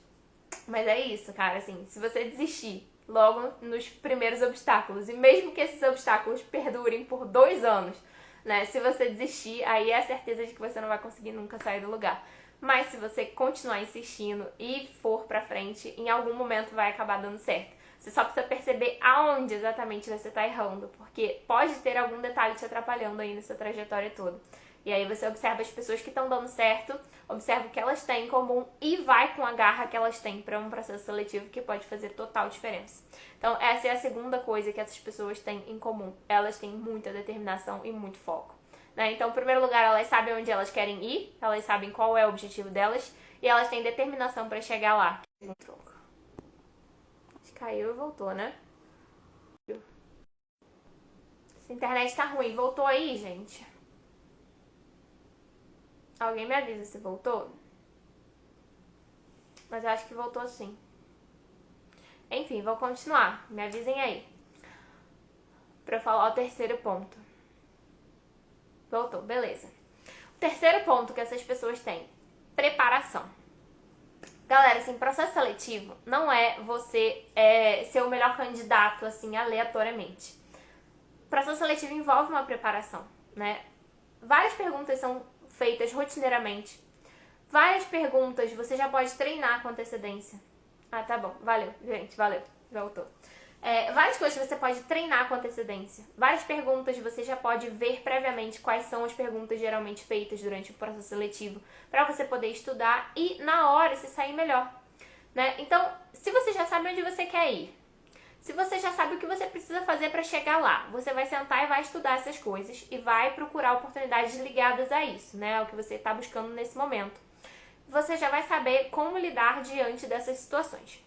Mas é isso, cara, assim, se você desistir logo nos primeiros obstáculos, e mesmo que esses obstáculos perdurem por 2 anos, né? Se você desistir, aí é a certeza de que você não vai conseguir nunca sair do lugar. Mas se você continuar insistindo e for pra frente, em algum momento vai acabar dando certo. Você só precisa perceber aonde exatamente você tá errando, porque pode ter algum detalhe te atrapalhando aí nessa trajetória toda. E aí você observa as pessoas que estão dando certo, observa o que elas têm em comum e vai com a garra que elas têm para um processo seletivo que pode fazer total diferença. Então essa é a segunda coisa que essas pessoas têm em comum. Elas têm muita determinação e muito foco, né? Então, em primeiro lugar, elas sabem onde elas querem ir, elas sabem qual é o objetivo delas e elas têm determinação para chegar lá. Caiu e voltou, né? Essa internet tá ruim. Voltou aí, gente? Alguém me avisa se voltou? Mas eu acho que voltou sim. Enfim, vou continuar. Me avisem aí. Pra falar o terceiro ponto. Voltou, beleza. O terceiro ponto que essas pessoas têm: preparação. Galera, assim, processo seletivo não é você ser o melhor candidato, assim, aleatoriamente. O processo seletivo envolve uma preparação, né? Várias perguntas são feitas rotineiramente. Várias perguntas você já pode treinar com antecedência. Ah, tá bom. Valeu, gente. Valeu. Voltou. Várias coisas você pode treinar com antecedência. Várias perguntas você já pode ver previamente quais são as perguntas geralmente feitas durante o processo seletivo para você poder estudar e na hora se sair melhor, né? Então, se você já sabe onde você quer ir, se você já sabe o que você precisa fazer para chegar lá, você vai sentar e vai estudar essas coisas e vai procurar oportunidades ligadas a isso, né? Ao que você está buscando nesse momento. Você já vai saber como lidar diante dessas situações.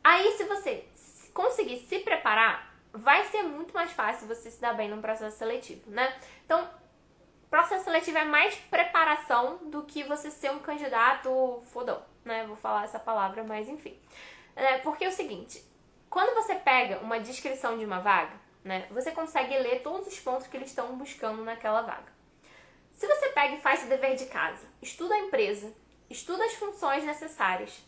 Aí, se você conseguir se preparar, vai ser muito mais fácil você se dar bem num processo seletivo, né? Então, processo seletivo é mais preparação do que você ser um candidato fodão, né? Vou falar essa palavra, mas enfim. Porque é o seguinte, quando você pega uma descrição de uma vaga, né, você consegue ler todos os pontos que eles estão buscando naquela vaga. Se você pega e faz o dever de casa, estuda a empresa, estuda as funções necessárias,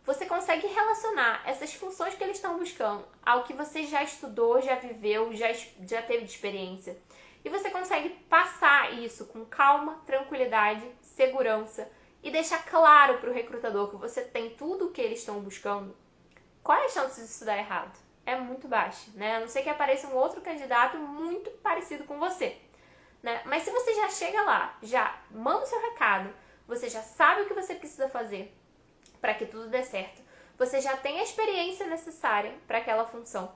você consegue relacionar essas funções que eles estão buscando ao que você já estudou, já viveu, já teve de experiência. E você consegue passar isso com calma, tranquilidade, segurança e deixar claro para o recrutador que você tem tudo o que eles estão buscando. Qual é a chance disso dar errado? É muito baixa, né? A não ser que apareça um outro candidato muito parecido com você, né? Mas se você já chega lá, já manda o seu recado, você já sabe o que você precisa fazer para que tudo dê certo, você já tem a experiência necessária para aquela função,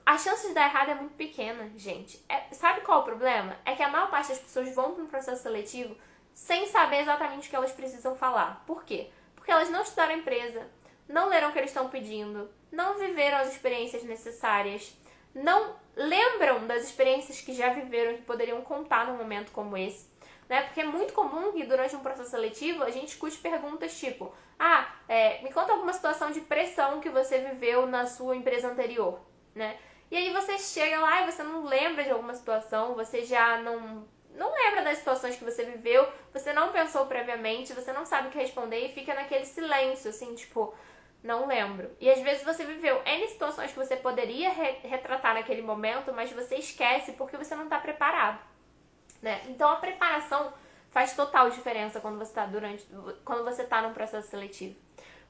a chance de dar errado é muito pequena, gente. Sabe qual é o problema? É que a maior parte das pessoas vão para um processo seletivo sem saber exatamente o que elas precisam falar. Por quê? Porque elas não estudaram a empresa, não leram o que eles estão pedindo, não viveram as experiências necessárias, não lembram das experiências que já viveram e que poderiam contar num momento como esse, né? Porque é muito comum que durante um processo seletivo a gente escute perguntas tipo: me conta alguma situação de pressão que você viveu na sua empresa anterior, né? E aí você chega lá e você não lembra de alguma situação, você já não lembra das situações que você viveu, você não pensou previamente, você não sabe o que responder e fica naquele silêncio, assim, tipo, não lembro. E às vezes você viveu N situações que você poderia retratar naquele momento, mas você esquece porque você não está preparado, né? Então a preparação faz total diferença quando você tá num processo seletivo.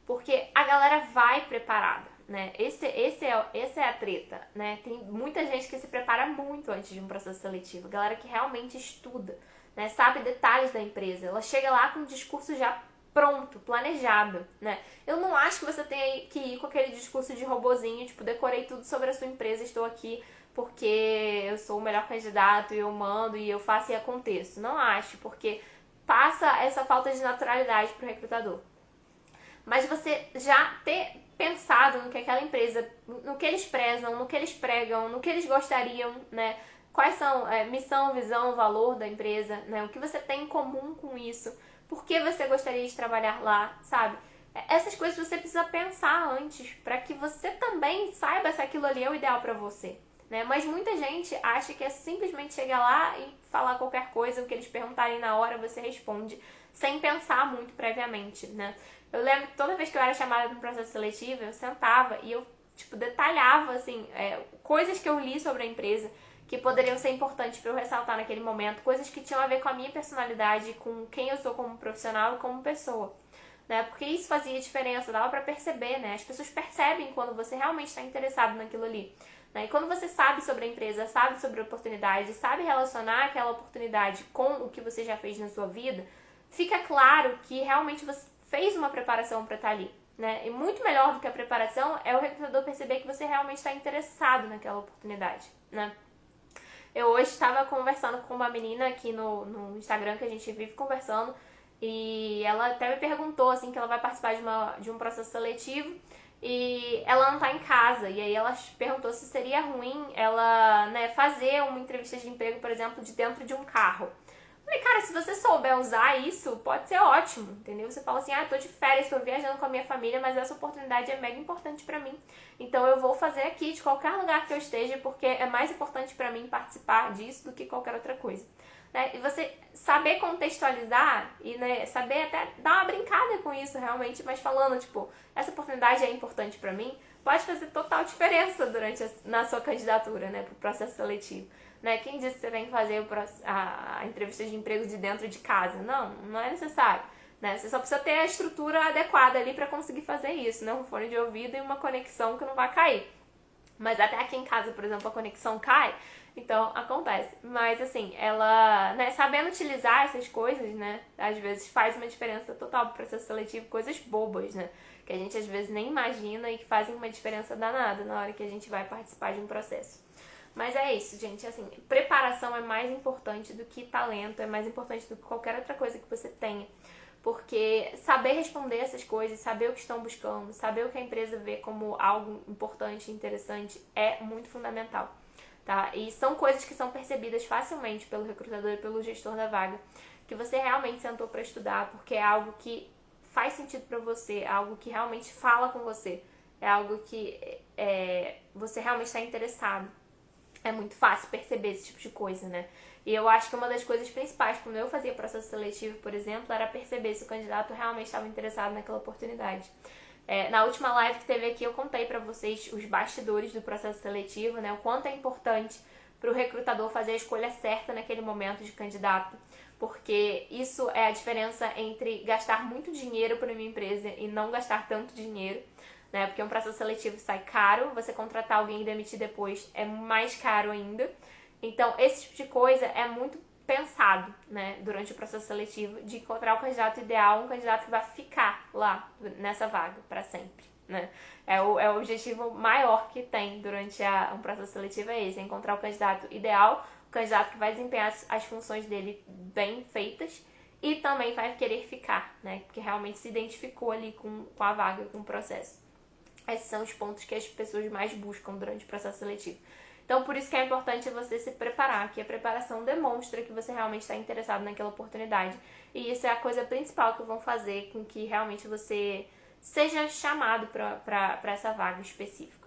Porque a galera vai preparada, né? Essa é a treta, né? Tem muita gente que se prepara muito antes de um processo seletivo. Galera que realmente estuda, né? Sabe detalhes da empresa. Ela chega lá com um discurso já pronto, planejado, né? Eu não acho que você tenha que ir com aquele discurso de robozinho, tipo, decorei tudo sobre a sua empresa, estou aqui porque eu sou o melhor candidato e eu mando e eu faço e aconteço. Não acho, porque passa essa falta de naturalidade pro recrutador. Mas você já ter pensado no que aquela empresa, no que eles prezam, no que eles pregam, no que eles gostariam, né? Quais são missão, visão, valor da empresa, né? O que você tem em comum com isso? Por que você gostaria de trabalhar lá, sabe? Essas coisas você precisa pensar antes, para que você também saiba se aquilo ali é o ideal para você, né? Mas muita gente acha que é simplesmente chegar lá e falar qualquer coisa, o que eles perguntarem na hora você responde, sem pensar muito previamente, né? Eu lembro que toda vez que eu era chamada para um processo seletivo, eu sentava e eu, tipo, detalhava, assim, coisas que eu li sobre a empresa que poderiam ser importantes para eu ressaltar naquele momento, coisas que tinham a ver com a minha personalidade, com quem eu sou como profissional e como pessoa, né? Porque isso fazia diferença, dava para perceber, né? As pessoas percebem quando você realmente está interessado naquilo ali, né? E quando você sabe sobre a empresa, sabe sobre a oportunidade, sabe relacionar aquela oportunidade com o que você já fez na sua vida, fica claro que realmente você fez uma preparação para estar ali, né? E muito melhor do que a preparação é o recrutador perceber que você realmente está interessado naquela oportunidade, né? Eu hoje estava conversando com uma menina aqui no Instagram, que a gente vive conversando, e ela até me perguntou, assim, que ela vai participar de um processo seletivo e ela não tá em casa. E aí ela perguntou se seria ruim ela, né, fazer uma entrevista de emprego, por exemplo, de dentro de um carro. Falei, cara, se você souber usar isso, pode ser ótimo, entendeu? Você fala assim, tô de férias, tô viajando com a minha família, mas essa oportunidade é mega importante pra mim. Então eu vou fazer aqui, de qualquer lugar que eu esteja, porque é mais importante pra mim participar disso do que qualquer outra coisa. Né? E você saber contextualizar e, né, saber até dar uma brincada com isso realmente, mas falando, tipo, essa oportunidade é importante pra mim, pode fazer total diferença na sua candidatura, né, pro processo seletivo. Né? Quem disse que você tem que fazer a entrevista de emprego de dentro de casa? Não, não é necessário. Né? Você só precisa ter a estrutura adequada ali para conseguir fazer isso, né? Um fone de ouvido e uma conexão que não vai cair. Mas até aqui em casa, por exemplo, a conexão cai, então acontece. Mas assim, ela, né, sabendo utilizar essas coisas, né, às vezes faz uma diferença total pro processo seletivo, coisas bobas, né, que a gente às vezes nem imagina e que fazem uma diferença danada na hora que a gente vai participar de um processo. Mas é isso, gente, assim, preparação é mais importante do que talento, é mais importante do que qualquer outra coisa que você tenha. Porque saber responder essas coisas, saber o que estão buscando, saber o que a empresa vê como algo importante e interessante é muito fundamental, tá? E são coisas que são percebidas facilmente pelo recrutador e pelo gestor da vaga, que você realmente sentou para estudar, porque é algo que faz sentido para você, é algo que realmente fala com você, é algo que você realmente está interessado. É muito fácil perceber esse tipo de coisa, né? E eu acho que uma das coisas principais, quando eu fazia processo seletivo, por exemplo, era perceber se o candidato realmente estava interessado naquela oportunidade. Na última live que teve aqui, eu contei pra vocês os bastidores do processo seletivo, né? O quanto é importante pro recrutador fazer a escolha certa naquele momento de candidato. Porque isso é a diferença entre gastar muito dinheiro para uma empresa e não gastar tanto dinheiro. Né? Porque um processo seletivo sai caro, você contratar alguém e demitir depois é mais caro ainda. Então, esse tipo de coisa é muito pensado, né, durante o processo seletivo, de encontrar o candidato ideal, um candidato que vai ficar lá nessa vaga para sempre, né? É o objetivo maior que tem durante um processo seletivo, é esse, é encontrar o candidato ideal, o candidato que vai desempenhar as funções dele bem feitas e também vai querer ficar, né? Porque realmente se identificou ali com a vaga, com o processo. Esses são os pontos que as pessoas mais buscam durante o processo seletivo. Então, por isso que é importante você se preparar, que a preparação demonstra que você realmente está interessado naquela oportunidade. E isso é a coisa principal que vão fazer com que realmente você seja chamado para essa vaga específica,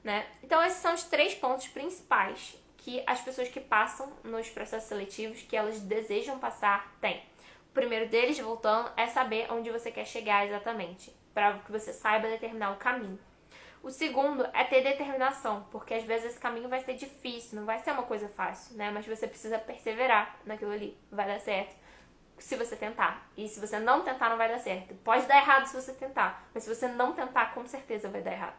né? Então, esses são os 3 pontos principais que as pessoas que passam nos processos seletivos, que elas desejam passar, têm. O primeiro deles, voltando, é saber onde você quer chegar exatamente, para que você saiba determinar o caminho. O segundo é ter determinação, porque às vezes esse caminho vai ser difícil, não vai ser uma coisa fácil, né? Mas você precisa perseverar naquilo ali, vai dar certo se você tentar. E se você não tentar, não vai dar certo. Pode dar errado se você tentar, mas se você não tentar, com certeza vai dar errado.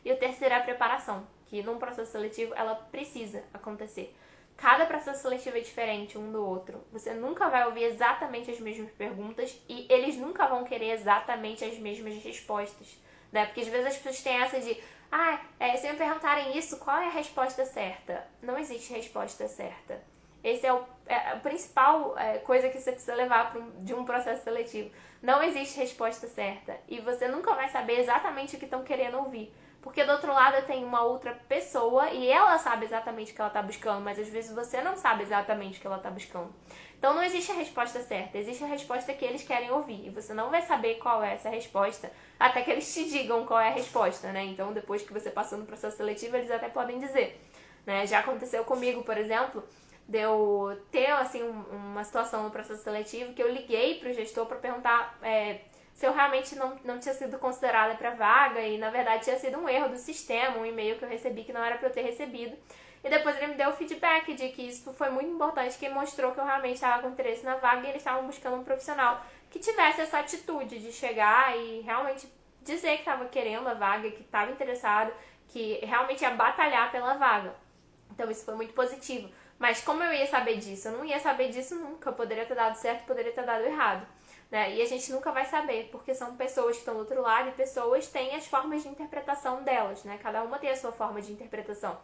E o terceiro é a preparação, que num processo seletivo ela precisa acontecer. Cada processo seletivo é diferente um do outro. Você nunca vai ouvir exatamente as mesmas perguntas e eles nunca vão querer exatamente as mesmas respostas, né? Porque às vezes as pessoas têm essa de se me perguntarem isso, qual é a resposta certa? Não existe resposta certa. Esse é a principal coisa que você precisa levar de um processo seletivo. Não existe resposta certa. E você nunca vai saber exatamente o que estão querendo ouvir. Porque do outro lado tem uma outra pessoa e ela sabe exatamente o que ela está buscando, mas às vezes você não sabe exatamente o que ela está buscando. Então não existe a resposta certa, existe a resposta que eles querem ouvir. E você não vai saber qual é essa resposta até que eles te digam qual é a resposta, né? Então depois que você passou no processo seletivo, eles até podem dizer, né? Já aconteceu comigo, por exemplo, de eu ter assim, uma situação no processo seletivo que eu liguei pro gestor para perguntar se eu realmente não tinha sido considerada para vaga e na verdade tinha sido um erro do sistema, um e-mail que eu recebi que não era para eu ter recebido. E depois ele me deu o feedback de que isso foi muito importante, que mostrou que eu realmente estava com interesse na vaga e eles estavam buscando um profissional que tivesse essa atitude de chegar e realmente dizer que estava querendo a vaga, que estava interessado, que realmente ia batalhar pela vaga. Então isso foi muito positivo. Mas como eu ia saber disso? Eu não ia saber disso nunca. Poderia ter dado certo, poderia ter dado errado. Né? E a gente nunca vai saber, porque são pessoas que estão do outro lado e pessoas têm as formas de interpretação delas, né? Cada uma tem a sua forma de interpretação.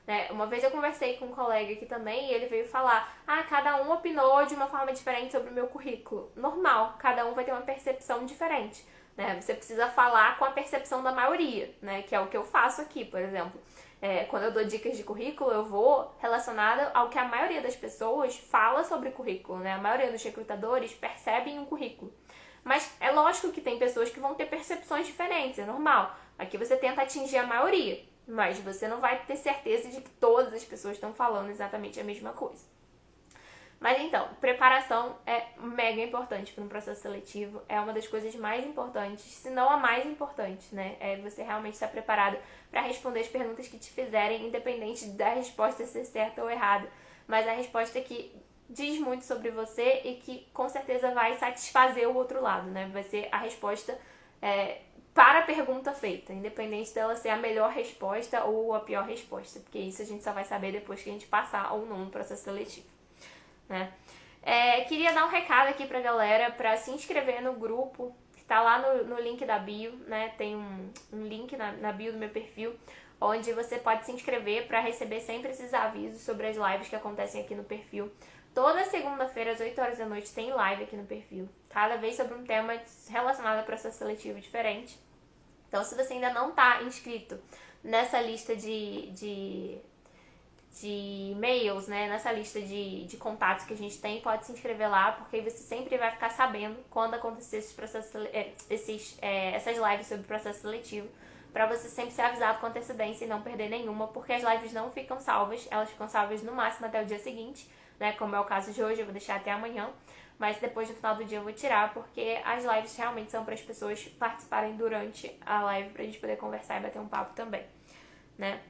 Né? Uma vez eu conversei com um colega aqui também e ele veio falar, cada um opinou de uma forma diferente sobre o meu currículo. Normal, cada um vai ter uma percepção diferente. Né? Você precisa falar com a percepção da maioria, né? Que é o que eu faço aqui, por exemplo. Quando eu dou dicas de currículo, eu vou relacionada ao que a maioria das pessoas fala sobre currículo, né? A maioria dos recrutadores percebem um currículo. Mas é lógico que tem pessoas que vão ter percepções diferentes, é normal. Aqui você tenta atingir a maioria, mas você não vai ter certeza de que todas as pessoas estão falando exatamente a mesma coisa. Mas então, preparação é mega importante para um processo seletivo, é uma das coisas mais importantes, se não a mais importante, né? É você realmente estar preparado para responder as perguntas que te fizerem, independente da resposta ser certa ou errada, mas a resposta que diz muito sobre você e que com certeza vai satisfazer o outro lado, né? Vai ser a resposta para a pergunta feita, independente dela ser a melhor resposta ou a pior resposta, porque isso a gente só vai saber depois que a gente passar ou não no processo seletivo. Né? Queria dar um recado aqui pra galera pra se inscrever no grupo que tá lá no link da bio, né? Tem um link na bio do meu perfil onde você pode se inscrever pra receber sempre esses avisos sobre as lives que acontecem aqui no perfil. Toda segunda-feira às 8 horas da noite tem live aqui no perfil, cada vez sobre um tema relacionado ao processo seletivo diferente. Então se você ainda não tá inscrito nessa lista de e-mails, né, nessa lista de contatos que a gente tem, pode se inscrever lá, porque aí você sempre vai ficar sabendo quando acontecer esses processos, essas lives sobre o processo seletivo, para você sempre ser avisado com antecedência e não perder nenhuma, porque as lives não ficam salvas, elas ficam salvas no máximo até o dia seguinte, né, como é o caso de hoje, eu vou deixar até amanhã, mas depois no final do dia eu vou tirar, porque as lives realmente são para as pessoas participarem durante a live, pra gente poder conversar e bater um papo também, né.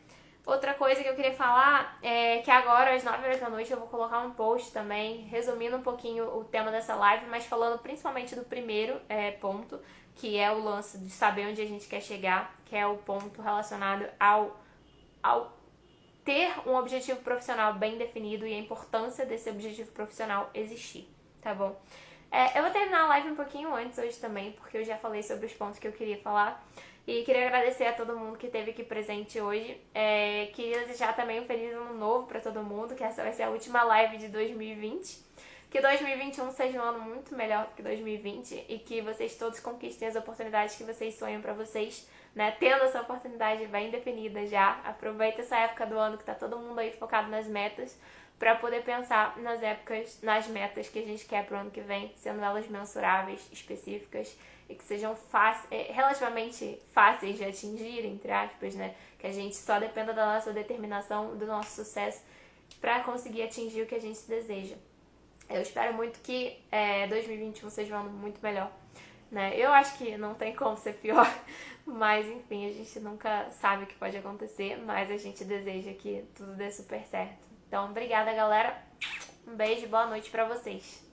Outra coisa que eu queria falar é que agora, às 9 horas da noite, eu vou colocar um post também, resumindo um pouquinho o tema dessa live, mas falando principalmente do primeiro ponto, que é o lance de saber onde a gente quer chegar, que é o ponto relacionado ao ter um objetivo profissional bem definido e a importância desse objetivo profissional existir, tá bom? Eu vou terminar a live um pouquinho antes hoje também, porque eu já falei sobre os pontos que eu queria falar. E queria agradecer a todo mundo que esteve aqui presente hoje. Queria desejar também um feliz ano novo para todo mundo, que essa vai ser a última live de 2020. Que 2021 seja um ano muito melhor que 2020 e que vocês todos conquistem as oportunidades que vocês sonham para vocês, né? Tendo essa oportunidade bem definida já. Aproveita essa época do ano que tá todo mundo aí focado nas metas, para poder pensar nas metas que a gente quer pro ano que vem, sendo elas mensuráveis, específicas e que sejam relativamente fáceis de atingir, entre aspas, né? Que a gente só dependa da nossa determinação, do nosso sucesso para conseguir atingir o que a gente deseja. Eu espero muito que 2021 seja um ano muito melhor, né? Eu acho que não tem como ser pior, mas enfim, a gente nunca sabe o que pode acontecer, mas a gente deseja que tudo dê super certo. Então, obrigada, galera. Um beijo e boa noite pra vocês.